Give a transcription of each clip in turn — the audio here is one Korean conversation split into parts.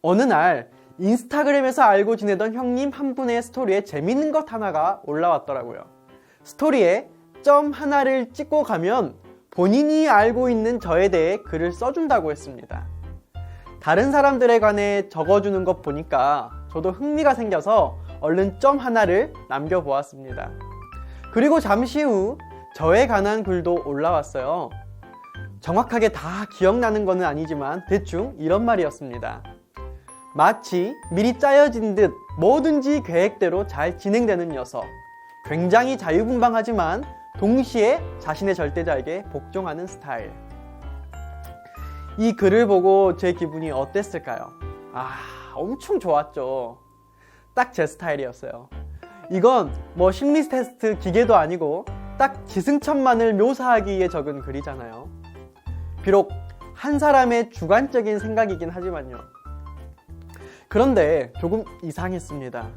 어느 날 인스타그램에서 알고 지내던 형님 한 분의 스토리에 재밌는 것 하나가 올라왔더라고요. 스토리에 점 하나를 찍고 가면 본인이 알고 있는 저에 대해 글을 써준다고 했습니다. 다른 사람들에 관해 적어주는 것 보니까 저도 흥미가 생겨서 얼른 점 하나를 남겨보았습니다. 그리고 잠시 후 저에 관한 글도 올라왔어요. 정확하게 다 기억나는 것은 아니지만 대충 이런 말이었습니다. 마치 미리 짜여진 듯 뭐든지 계획대로 잘 진행되는 녀석. 굉장히 자유분방하지만 동시에 자신의 절대자에게 복종하는 스타일. 이 글을 보고 제 기분이 어땠을까요? 엄청 좋았죠. 딱 제 스타일이었어요. 이건 뭐 심리 테스트 기계도 아니고 딱 기승천만을 묘사하기 위해 적은 글이잖아요. 비록 한 사람의 주관적인 생각이긴 하지만요. 그런데 조금 이상했습니다.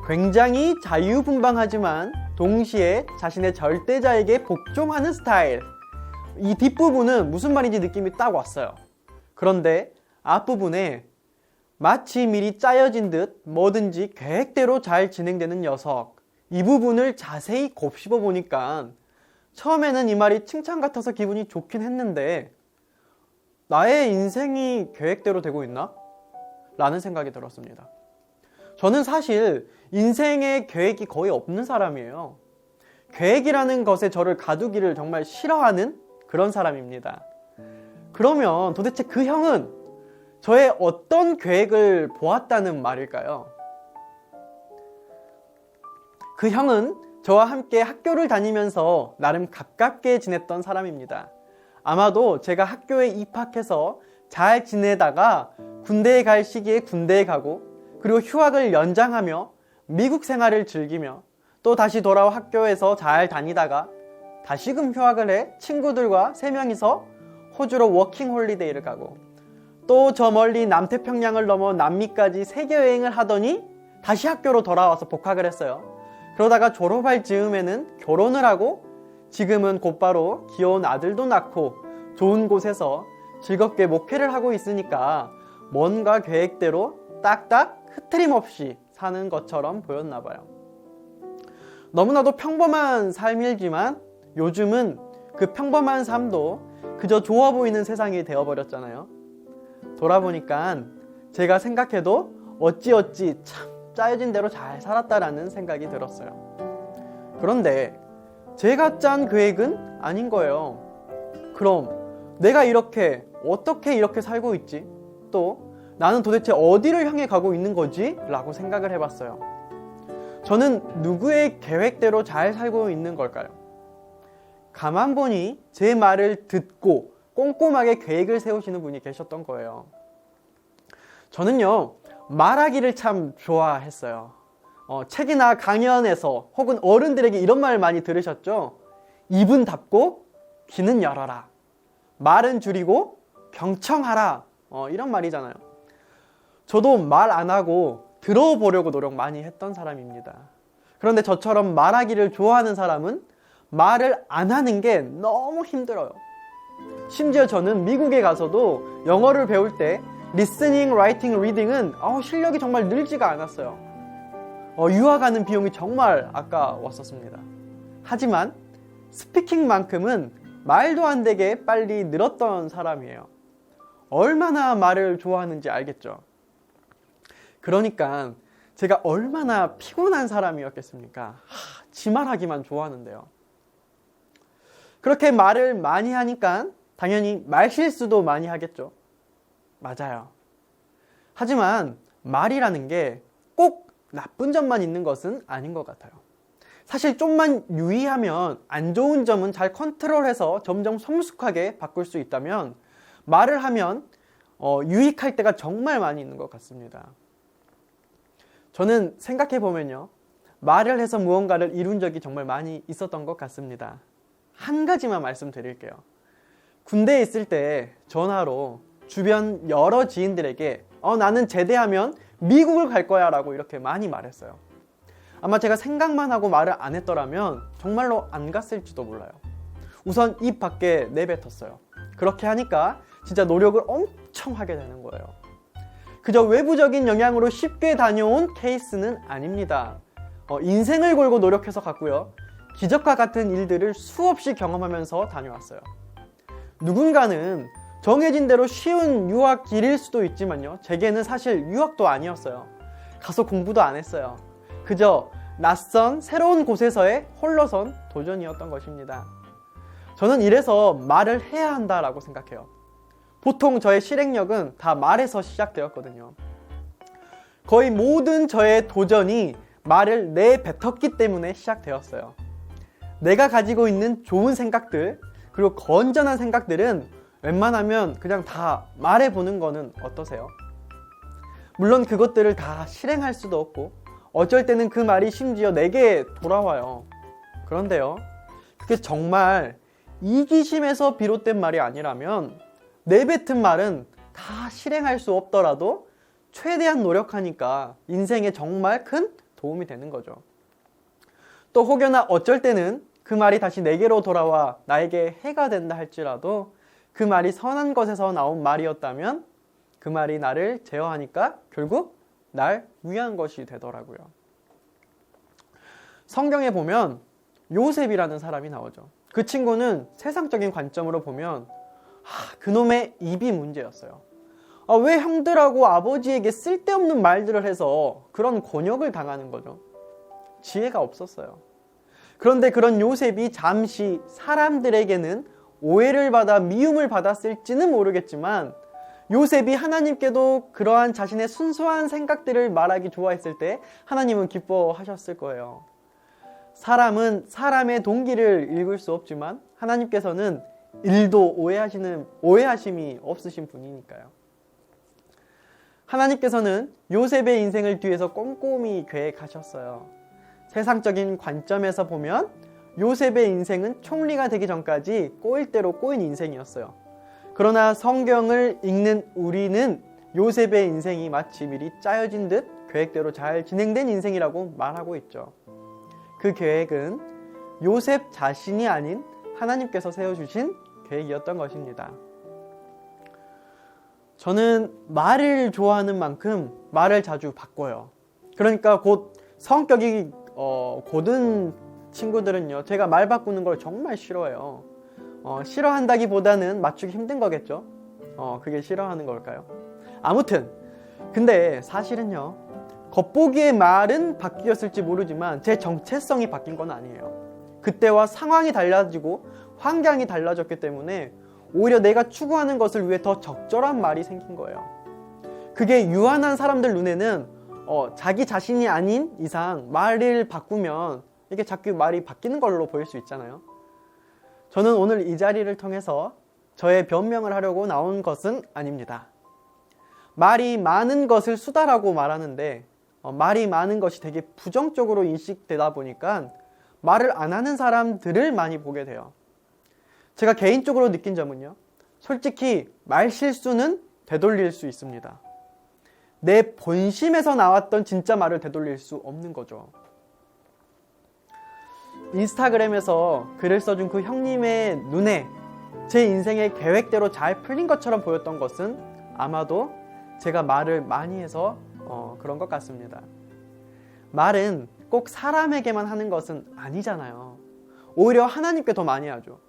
굉장히 자유분방하지만 동시에 자신의 절대자에게 복종하는 스타일. 이 뒷부분은 무슨 말인지 느낌이 딱 왔어요. 그런데 앞부분에 마치 미리 짜여진 듯 뭐든지 계획대로 잘 진행되는 녀석. 이 부분을 자세히 곱씹어 보니까 처음에는 이 말이 칭찬 같아서 기분이 좋긴 했는데 나의 인생이 계획대로 되고 있나? 라는 생각이 들었습니다. 저는 사실 인생에 계획이 거의 없는 사람이에요. 계획이라는 것에 저를 가두기를 정말 싫어하는 그런 사람입니다. 그러면 도대체 그 형은 저의 어떤 계획을 보았다는 말일까요? 그 형은 저와 함께 학교를 다니면서 나름 가깝게 지냈던 사람입니다. 아마도 제가 학교에 입학해서 잘 지내다가 군대에 갈 시기에 군대에 가고 그리고 휴학을 연장하며 미국 생활을 즐기며 또 다시 돌아와 학교에서 잘 다니다가 다시금 휴학을 해 친구들과 3명이서 호주로 워킹 홀리데이를 가고 또 저 멀리 남태평양을 넘어 남미까지 세계 여행을 하더니 다시 학교로 돌아와서 복학을 했어요. 그러다가 졸업할 즈음에는 결혼을 하고 지금은 곧바로 귀여운 아들도 낳고 좋은 곳에서 즐겁게 목회를 하고 있으니까 뭔가 계획대로 딱딱 흐트림 없이 사는 것처럼 보였나 봐요. 너무나도 평범한 삶이지만 요즘은 그 평범한 삶도 그저 좋아 보이는 세상이 되어버렸잖아요. 돌아보니까 제가 생각해도 어찌어찌 참 짜여진 대로 잘 살았다라는 생각이 들었어요. 그런데 제가 짠 계획은 아닌 거예요. 그럼 내가 어떻게 이렇게 살고 있지? 또 나는 도대체 어디를 향해 가고 있는 거지? 라고 생각을 해봤어요. 저는 누구의 계획대로 잘 살고 있는 걸까요? 가만 보니 제 말을 듣고 꼼꼼하게 계획을 세우시는 분이 계셨던 거예요. 저는요, 말하기를 참 좋아했어요. 책이나 강연에서 혹은 어른들에게 이런 말 많이 들으셨죠? 입은 닫고 귀는 열어라. 말은 줄이고 경청하라. 이런 말이잖아요. 저도 말 안 하고 들어보려고 노력 많이 했던 사람입니다. 그런데 저처럼 말하기를 좋아하는 사람은 말을 안 하는 게 너무 힘들어요. 심지어 저는 미국에 가서도 영어를 배울 때 리스닝, 라이팅, 리딩은 실력이 정말 늘지가 않았어요. 유학하는 비용이 정말 아까웠었습니다. 하지만 스피킹만큼은 말도 안 되게 빨리 늘었던 사람이에요. 얼마나 말을 좋아하는지 알겠죠? 그러니까 제가 얼마나 피곤한 사람이었겠습니까? 지 말하기만 좋아하는데요. 그렇게 말을 많이 하니까 당연히 말실수도 많이 하겠죠. 맞아요. 하지만 말이라는 게 꼭 나쁜 점만 있는 것은 아닌 것 같아요. 사실 좀만 유의하면 안 좋은 점은 잘 컨트롤해서 점점 성숙하게 바꿀 수 있다면 말을 하면 유익할 때가 정말 많이 있는 것 같습니다. 저는 생각해보면요, 말을 해서 무언가를 이룬 적이 정말 많이 있었던 것 같습니다. 한 가지만 말씀드릴게요. 군대에 있을 때 전화로 주변 여러 지인들에게 나는 제대하면 미국을 갈 거야 라고 이렇게 많이 말했어요. 아마 제가 생각만 하고 말을 안 했더라면 정말로 안 갔을지도 몰라요. 우선 입 밖에 내뱉었어요. 그렇게 하니까 진짜 노력을 엄청 하게 되는 거예요. 그저 외부적인 영향으로 쉽게 다녀온 케이스는 아닙니다. 인생을 걸고 노력해서 갔고요. 기적과 같은 일들을 수없이 경험하면서 다녀왔어요. 누군가는 정해진 대로 쉬운 유학 길일 수도 있지만요. 제게는 사실 유학도 아니었어요. 가서 공부도 안 했어요. 그저 낯선 새로운 곳에서의 홀로선 도전이었던 것입니다. 저는 이래서 말을 해야 한다라고 생각해요. 보통 저의 실행력은 다 말에서 시작되었거든요. 거의 모든 저의 도전이 말을 내뱉었기 때문에 시작되었어요. 내가 가지고 있는 좋은 생각들, 그리고 건전한 생각들은 웬만하면 그냥 다 말해보는 거는 어떠세요? 물론 그것들을 다 실행할 수도 없고 어쩔 때는 그 말이 심지어 내게 돌아와요. 그런데요, 그게 정말 이기심에서 비롯된 말이 아니라면 내뱉은 말은 다 실행할 수 없더라도 최대한 노력하니까 인생에 정말 큰 도움이 되는 거죠. 또 혹여나 어쩔 때는 그 말이 다시 내게로 돌아와 나에게 해가 된다 할지라도 그 말이 선한 것에서 나온 말이었다면 그 말이 나를 제어하니까 결국 날 위한 것이 되더라고요. 성경에 보면 요셉이라는 사람이 나오죠. 그 친구는 세상적인 관점으로 보면 그놈의 입이 문제였어요. 왜 형들하고 아버지에게 쓸데없는 말들을 해서 그런 곤욕을 당하는 거죠? 지혜가 없었어요. 그런데 그런 요셉이 잠시 사람들에게는 오해를 받아 미움을 받았을지는 모르겠지만 요셉이 하나님께도 그러한 자신의 순수한 생각들을 말하기 좋아했을 때 하나님은 기뻐하셨을 거예요. 사람은 사람의 동기를 읽을 수 없지만 하나님께서는 일도 오해하심이 없으신 분이니까요. 하나님께서는 요셉의 인생을 뒤에서 꼼꼼히 계획하셨어요. 세상적인 관점에서 보면 요셉의 인생은 총리가 되기 전까지 꼬일 대로 꼬인 인생이었어요. 그러나 성경을 읽는 우리는 요셉의 인생이 마치 미리 짜여진 듯 계획대로 잘 진행된 인생이라고 말하고 있죠. 그 계획은 요셉 자신이 아닌 하나님께서 세워주신 계획이었던 것입니다. 저는 말을 좋아하는 만큼 말을 자주 바꿔요. 그러니까 곧 성격이 고든 친구들은요, 제가 말 바꾸는 걸 정말 싫어해요. 싫어한다기보다는 맞추기 힘든 거겠죠. 그게 싫어하는 걸까요? 아무튼 근데 사실은요, 겉보기의 말은 바뀌었을지 모르지만 제 정체성이 바뀐 건 아니에요. 그때와 상황이 달라지고 환경이 달라졌기 때문에 오히려 내가 추구하는 것을 위해 더 적절한 말이 생긴 거예요. 그게 유한한 사람들 눈에는 자기 자신이 아닌 이상 말을 바꾸면 이게 자꾸 말이 바뀌는 걸로 보일 수 있잖아요. 저는 오늘 이 자리를 통해서 저의 변명을 하려고 나온 것은 아닙니다. 말이 많은 것을 수다라고 말하는데 말이 많은 것이 되게 부정적으로 인식되다 보니까 말을 안 하는 사람들을 많이 보게 돼요. 제가 개인적으로 느낀 점은요, 솔직히 말 실수는 되돌릴 수 있습니다. 내 본심에서 나왔던 진짜 말을 되돌릴 수 없는 거죠. 인스타그램에서 글을 써준 그 형님의 눈에 제 인생의 계획대로 잘 풀린 것처럼 보였던 것은 아마도 제가 말을 많이 해서 그런 것 같습니다. 말은 꼭 사람에게만 하는 것은 아니잖아요. 오히려 하나님께 더 많이 하죠.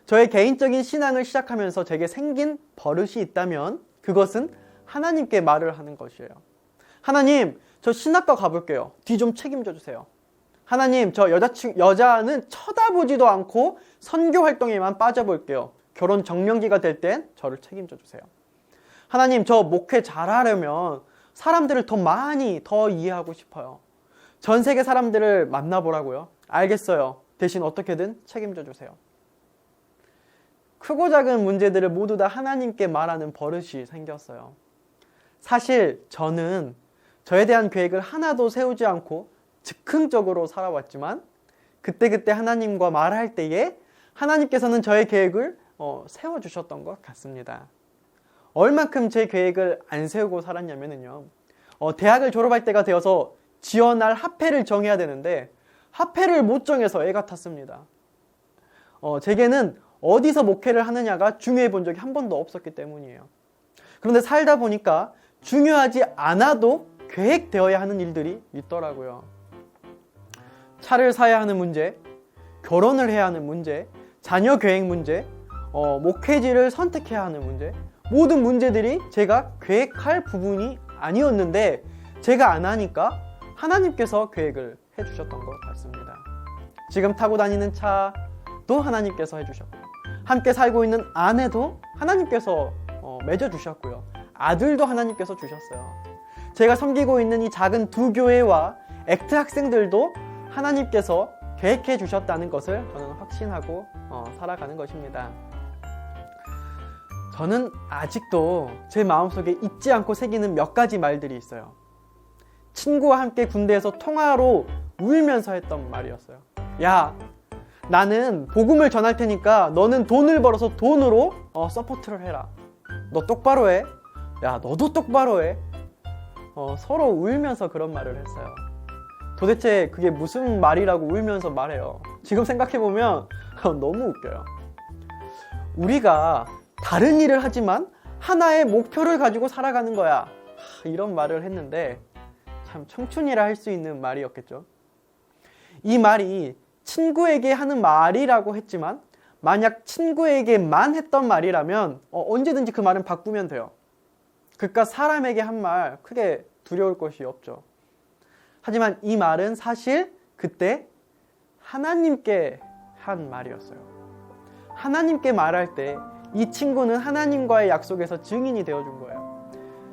저의 개인적인 신앙을 시작하면서 제게 생긴 버릇이 있다면 그것은 하나님께 말을 하는 것이에요. 하나님, 저 신학과 가볼게요. 뒤 좀 책임져 주세요. 하나님, 저 여자는 쳐다보지도 않고 선교 활동에만 빠져볼게요. 결혼 정년기가 될 땐 저를 책임져 주세요. 하나님, 저 목회 잘하려면 사람들을 더 이해하고 싶어요. 전 세계 사람들을 만나보라고요. 알겠어요. 대신 어떻게든 책임져 주세요. 크고 작은 문제들을 모두 다 하나님께 말하는 버릇이 생겼어요. 사실 저는 저에 대한 계획을 하나도 세우지 않고 즉흥적으로 살아왔지만 그때그때 하나님과 말할 때에 하나님께서는 저의 계획을 세워주셨던 것 같습니다. 얼만큼 제 계획을 안 세우고 살았냐면요, 대학을 졸업할 때가 되어서 지원할 학회를 정해야 되는데 학회를 못 정해서 애가 탔습니다. 제게는 어디서 목회를 하느냐가 중요해 본 적이 한 번도 없었기 때문이에요. 그런데 살다 보니까 중요하지 않아도 계획되어야 하는 일들이 있더라고요. 차를 사야 하는 문제, 결혼을 해야 하는 문제, 자녀 계획 문제, 목회지를 선택해야 하는 문제, 모든 문제들이 제가 계획할 부분이 아니었는데 제가 안 하니까 하나님께서 계획을 해주셨던 것 같습니다. 지금 타고 다니는 차도 하나님께서 해주셨고요. 함께 살고 있는 아내도 하나님께서 맺어주셨고요. 아들도 하나님께서 주셨어요. 제가 섬기고 있는 이 작은 두 교회와 액트 학생들도 하나님께서 계획해 주셨다는 것을 저는 확신하고 살아가는 것입니다. 저는 아직도 제 마음속에 잊지 않고 새기는 몇 가지 말들이 있어요. 친구와 함께 군대에서 통화로 울면서 했던 말이었어요. 야, 나는 복음을 전할 테니까 너는 돈을 벌어서 돈으로 서포트를 해라. 너 똑바로 해. 야, 너도 똑바로 해. 서로 울면서 그런 말을 했어요. 도대체 그게 무슨 말이라고 울면서 말해요. 지금 생각해보면 너무 웃겨요. 우리가 다른 일을 하지만 하나의 목표를 가지고 살아가는 거야. 이런 말을 했는데 참 청춘이라 할 수 있는 말이었겠죠. 이 말이 친구에게 하는 말이라고 했지만 만약 친구에게만 했던 말이라면 언제든지 그 말은 바꾸면 돼요. 그러니까 사람에게 한 말 크게 두려울 것이 없죠. 하지만 이 말은 사실 그때 하나님께 한 말이었어요. 하나님께 말할 때 이 친구는 하나님과의 약속에서 증인이 되어준 거예요.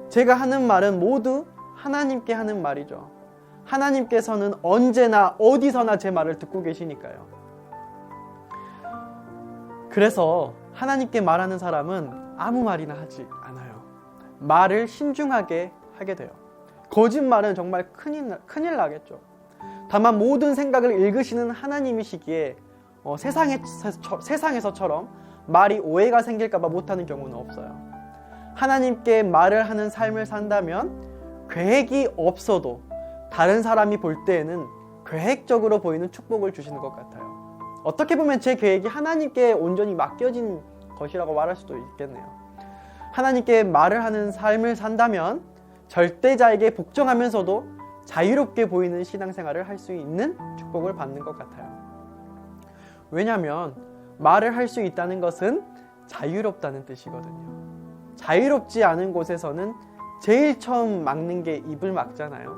제가 하는 말은 모두 하나님께 하는 말이죠. 하나님께서는 언제나 어디서나 제 말을 듣고 계시니까요. 그래서 하나님께 말하는 사람은 아무 말이나 하지 않아요. 말을 신중하게 하게 돼요. 거짓말은 정말 큰일 나겠죠. 다만 모든 생각을 읽으시는 하나님이시기에 세상에서처럼 말이 오해가 생길까봐 못하는 경우는 없어요. 하나님께 말을 하는 삶을 산다면 계획이 없어도 다른 사람이 볼 때에는 계획적으로 보이는 축복을 주시는 것 같아요. 어떻게 보면 제 계획이 하나님께 온전히 맡겨진 것이라고 말할 수도 있겠네요. 하나님께 말을 하는 삶을 산다면 절대자에게 복종하면서도 자유롭게 보이는 신앙생활을 할 수 있는 축복을 받는 것 같아요. 왜냐하면 말을 할 수 있다는 것은 자유롭다는 뜻이거든요. 자유롭지 않은 곳에서는 제일 처음 막는 게 입을 막잖아요.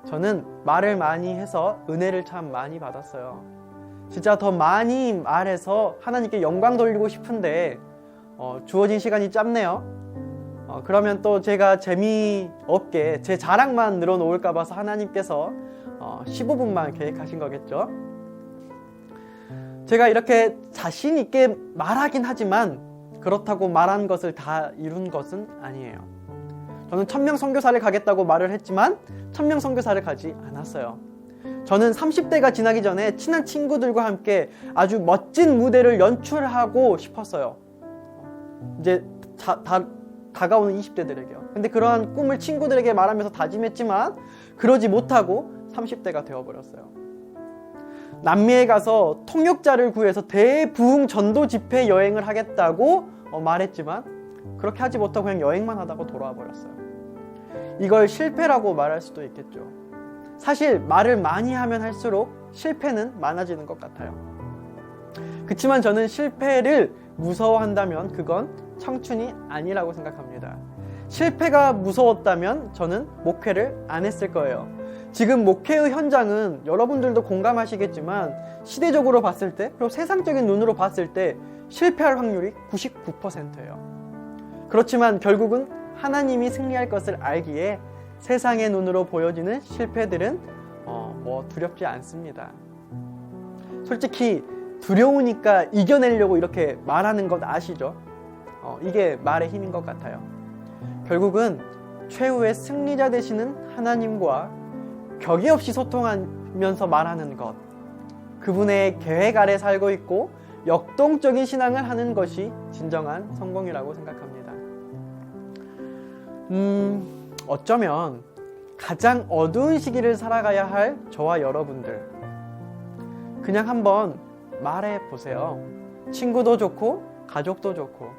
저는 말을 많이 해서 은혜를 참 많이 받았어요. 진짜 더 많이 말해서 하나님께 영광 돌리고 싶은데 주어진 시간이 짧네요. 그러면 또 제가 재미없게 제 자랑만 늘어놓을까 봐서 하나님께서 15분만 계획하신 거겠죠. 제가 이렇게 자신 있게 말하긴 하지만 그렇다고 말한 것을 다 이룬 것은 아니에요. 저는 1000명 선교사를 가겠다고 말을 했지만 1000명 선교사를 가지 않았어요. 저는 30대가 지나기 전에 친한 친구들과 함께 아주 멋진 무대를 연출하고 싶었어요. 이제 다가오는 20대들에게요. 근데 그러한 꿈을 친구들에게 말하면서 다짐했지만 그러지 못하고 30대가 되어버렸어요. 남미에 가서 통역자를 구해서 대부흥 전도 집회 여행을 하겠다고 말했지만 그렇게 하지 못하고 그냥 여행만 하다가 돌아와 버렸어요. 이걸 실패라고 말할 수도 있겠죠. 사실 말을 많이 하면 할수록 실패는 많아지는 것 같아요. 그렇지만 저는 실패를 무서워한다면 그건 청춘이 아니라고 생각합니다. 실패가 무서웠다면 저는 목회를 안 했을 거예요. 지금 목회의 현장은 여러분들도 공감하시겠지만 시대적으로 봤을 때 그리고 세상적인 눈으로 봤을 때 실패할 확률이 99%예요. 그렇지만 결국은 하나님이 승리할 것을 알기에 세상의 눈으로 보여지는 실패들은 두렵지 않습니다. 솔직히 두려우니까 이겨내려고 이렇게 말하는 것 아시죠? 이게 말의 힘인 것 같아요. 결국은 최후의 승리자 되시는 하나님과 격이 없이 소통하면서 말하는 것, 그분의 계획 아래 살고 있고 역동적인 신앙을 하는 것이 진정한 성공이라고 생각합니다. 어쩌면 가장 어두운 시기를 살아가야 할 저와 여러분들, 그냥 한번 말해 보세요. 친구도 좋고 가족도 좋고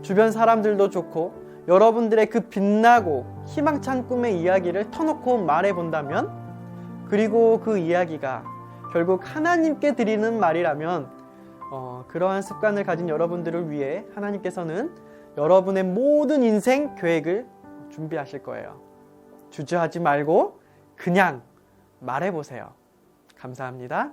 주변 사람들도 좋고 여러분들의 그 빛나고 희망찬 꿈의 이야기를 터놓고 말해본다면, 그리고 그 이야기가 결국 하나님께 드리는 말이라면, 그러한 습관을 가진 여러분들을 위해 하나님께서는 여러분의 모든 인생 계획을 준비하실 거예요. 주저하지 말고 그냥 말해보세요. 감사합니다.